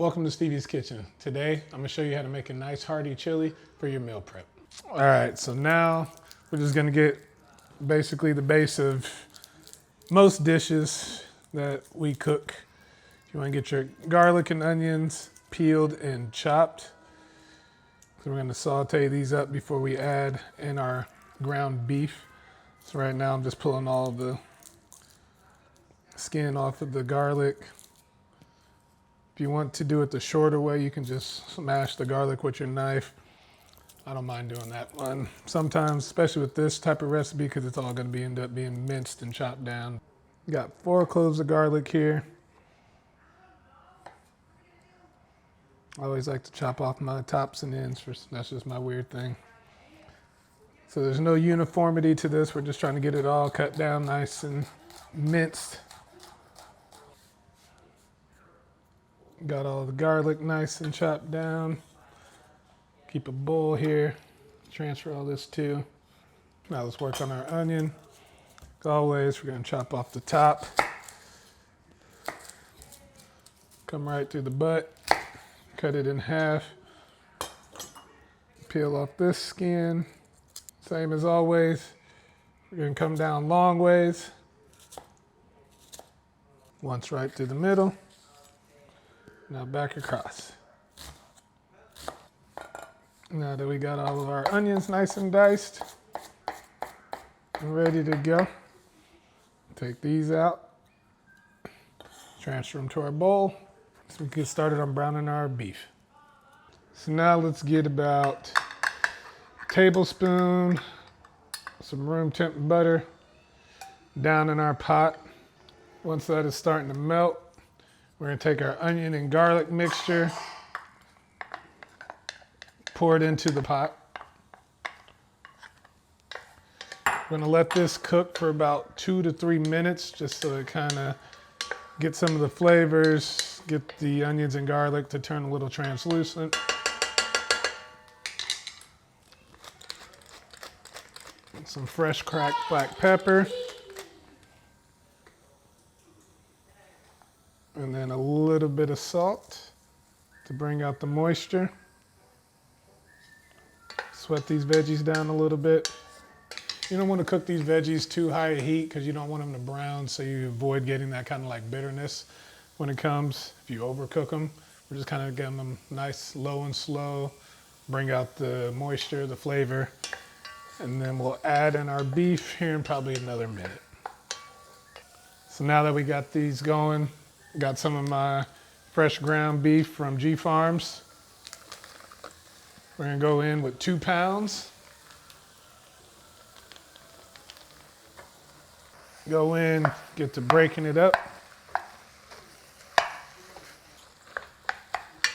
Welcome to Stevie's Kitchen. Today, I'm gonna show you how to make a nice hearty chili for your meal prep. All right, so now we're just gonna get basically the base of most dishes that we cook. You wanna get your garlic and onions peeled and chopped. So we're gonna saute these up before we add in our ground beef. So right now I'm just pulling all of the skin off of the garlic. If you want to do it the shorter way, you can just smash the garlic with your knife. I don't mind doing that one. Sometimes, especially with this type of recipe, because it's all going to end up being minced and chopped down. Got 4 cloves of garlic here. I always like to chop off my tops and ends. That's just my weird thing. So there's no uniformity to this. We're just trying to get it all cut down nice and minced. Got all the garlic nice and chopped down. Keep a bowl here. Transfer all this too. Now let's work on our onion. As always, we're going to chop off the top. Come right through the butt. Cut it in half. Peel off this skin. Same as always. We're going to come down long ways. Once right through the middle. Now back across. Now that we got all of our onions nice and diced and ready to go, take these out, transfer them to our bowl so we can get started on browning our beef. So now let's get about a tablespoon, some room temp butter down in our pot. Once that is starting to melt, we're going to take our onion and garlic mixture, pour it into the pot. We're going to let this cook for about 2 to 3 minutes just so it kind of gets some of the flavors, get the onions and garlic to turn a little translucent. Some fresh cracked black pepper. And then a little bit of salt to bring out the moisture. Sweat these veggies down a little bit. You don't want to cook these veggies too high a heat because you don't want them to brown, so you avoid getting that kind of like bitterness when it comes. If you overcook them, we're just kind of getting them nice, low and slow, bring out the moisture, the flavor, and then we'll add in our beef here in probably another minute. So now that we got these going, got some of my fresh ground beef from G Farms. We're gonna go in with 2 pounds. Go in, get to breaking it up.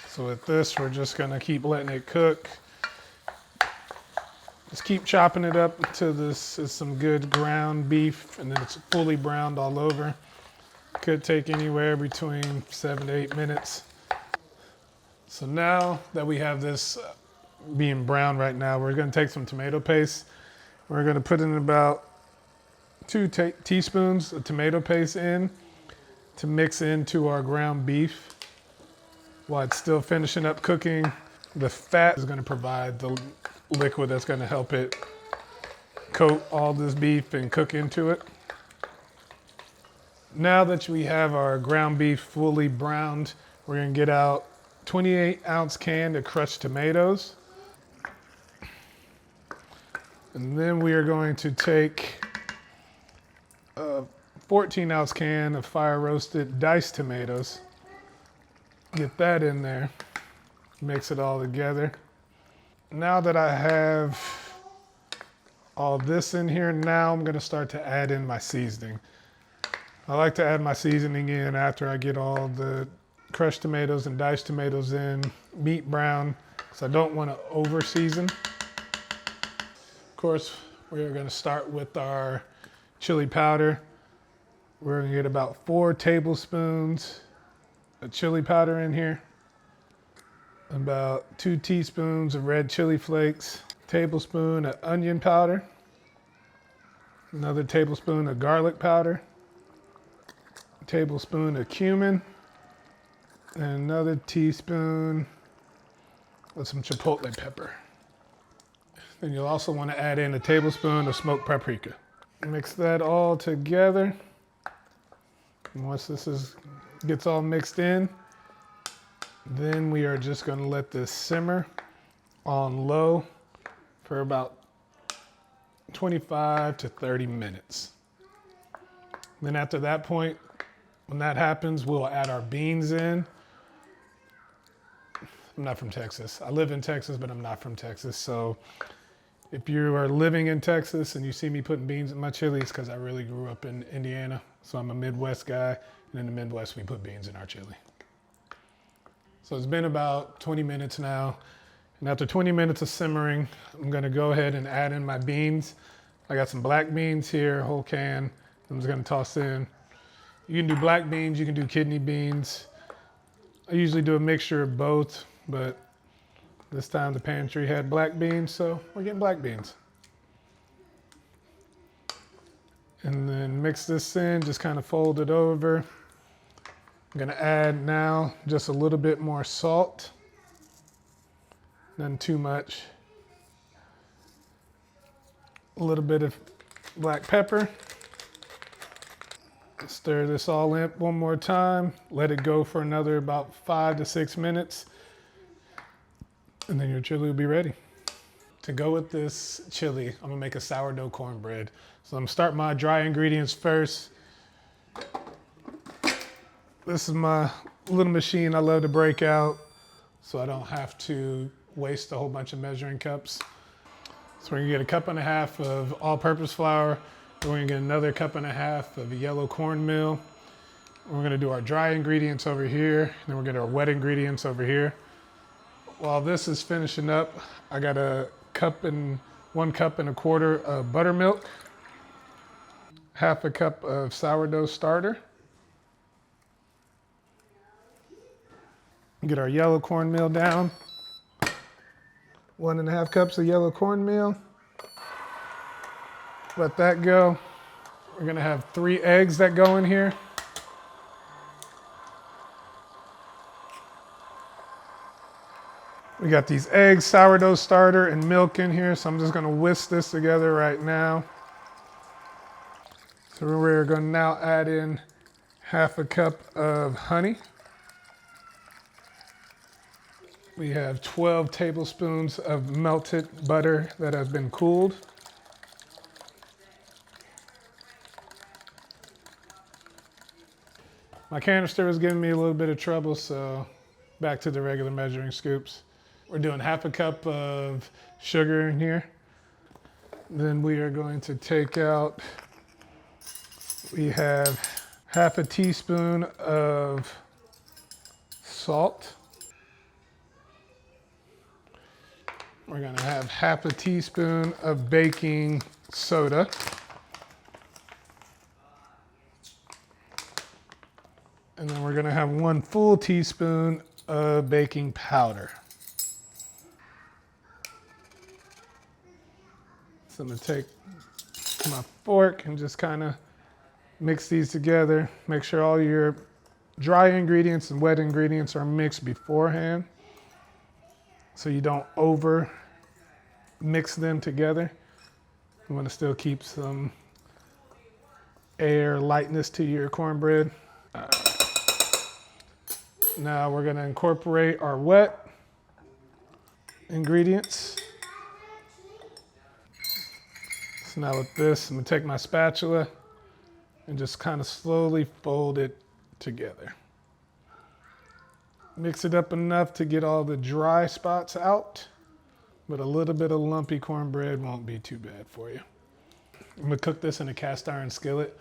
So with this, we're just gonna keep letting it cook. Just keep chopping it up until this is some good ground beef and then it's fully browned all over. Could take anywhere between 7 to 8 minutes. So now that we have this being brown right now, we're going to take some tomato paste. We're going to put in about 2 teaspoons of tomato paste in to mix into our ground beef while it's still finishing up cooking. The fat is going to provide the liquid that's going to help it coat all this beef and cook into it. Now that we have our ground beef fully browned, we're going to get out 28-ounce can of crushed tomatoes. And then we are going to take a 14-ounce can of fire-roasted diced tomatoes. Get that in there. Mix it all together. Now that I have all this in here, now I'm going to start to add in my seasoning. I like to add my seasoning in after I get all the crushed tomatoes and diced tomatoes in, meat brown, because I don't want to over season. Of course, we're going to start with our chili powder. We're going to get about 4 tablespoons of chili powder in here, about 2 teaspoons of red chili flakes, a tablespoon of onion powder, another tablespoon of garlic powder, tablespoon of cumin, And another teaspoon of some chipotle pepper. Then you'll also want to add in a tablespoon of smoked paprika. Mix that all together. And once gets all mixed in, then we are just going to let this simmer on low for about 25 to 30 minutes. Then after that point, when that happens, we'll add our beans in. I'm not from Texas. I live in Texas, but I'm not from Texas. So if you are living in Texas and you see me putting beans in my chili, it's because I really grew up in Indiana. So I'm a Midwest guy. And in the Midwest, we put beans in our chili. So it's been about 20 minutes now. And after 20 minutes of simmering, I'm gonna go ahead and add in my beans. I got some black beans here, a whole can. I'm just gonna toss in. You can do black beans, you can do kidney beans. I usually do a mixture of both, but this time the pantry had black beans, so we're getting black beans. And then mix this in, just kind of fold it over. I'm gonna add now just a little bit more salt. None too much. A little bit of black pepper. Stir this all in one more time. Let it go for another about 5 to 6 minutes. And then your chili will be ready. To go with this chili, I'm gonna make a sourdough cornbread. So I'm gonna start my dry ingredients first. This is my little machine I love to break out so I don't have to waste a whole bunch of measuring cups. So we're gonna get a cup and a half of all-purpose flour. We're gonna get another cup and a half of yellow cornmeal. We're gonna do our dry ingredients over here. Then we're gonna do our wet ingredients over here. While this is finishing up, I got 1 cup and a quarter of buttermilk, half a cup of sourdough starter. Get our yellow cornmeal down. 1.5 cups of yellow cornmeal. Let that go. We're gonna have 3 eggs that go in here. We got these eggs, sourdough starter, and milk in here, so I'm just gonna whisk this together right now. So we're gonna now add in half a cup of honey. We have 12 tablespoons of melted butter that has been cooled. My canister was giving me a little bit of trouble, so back to the regular measuring scoops. We're doing half a cup of sugar in here. Then we are going to take out, we have half a teaspoon of salt. We're gonna have half a teaspoon of baking soda. And then we're gonna have 1 full teaspoon of baking powder. So I'm gonna take my fork and just kind of mix these together. Make sure all your dry ingredients and wet ingredients are mixed beforehand, so you don't over mix them together. You want to still keep some air lightness to your cornbread. Now we're going to incorporate our wet ingredients. So now with this, I'm going to take my spatula and just kind of slowly fold it together. Mix it up enough to get all the dry spots out, but a little bit of lumpy cornbread won't be too bad for you. I'm gonna cook this in a cast iron skillet,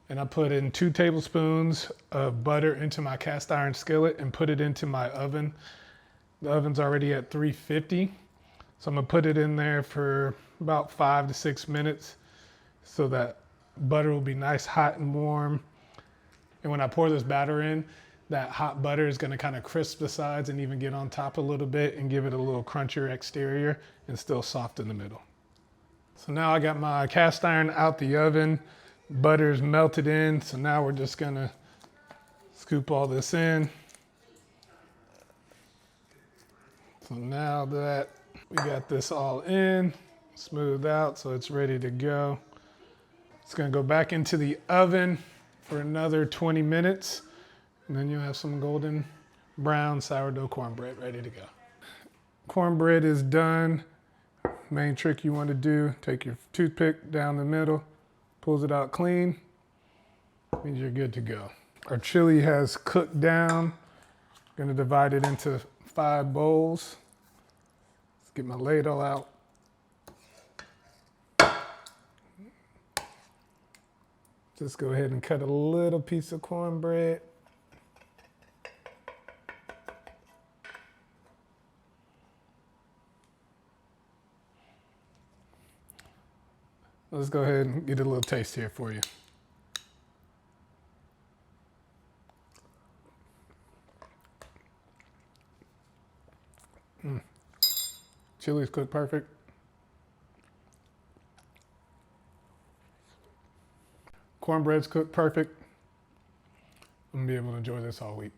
and I put in 2 tablespoons of butter into my cast iron skillet and put it into my oven. The oven's already at 350, so I'm gonna put it in there for about 5 to 6 minutes so that butter will be nice, hot and warm. And when I pour this batter in, that hot butter is gonna kind of crisp the sides and even get on top a little bit and give it a little crunchier exterior and still soft in the middle. So now I got my cast iron out the oven, butter's melted in, so now we're just gonna scoop all this in. So now that we got this all in, smoothed out, so it's ready to go. It's gonna go back into the oven for another 20 minutes, and then you'll have some golden brown sourdough cornbread ready to go. Cornbread is done. Main trick you want to do, take your toothpick down the middle, pulls it out clean, means you're good to go. Our chili has cooked down. Gonna divide it into 5 bowls. Let's get my ladle out. Just go ahead and cut a little piece of cornbread. Let's go ahead and get a little taste here for you. Chili's cooked perfect. Cornbread's cooked perfect. I'm gonna be able to enjoy this all week.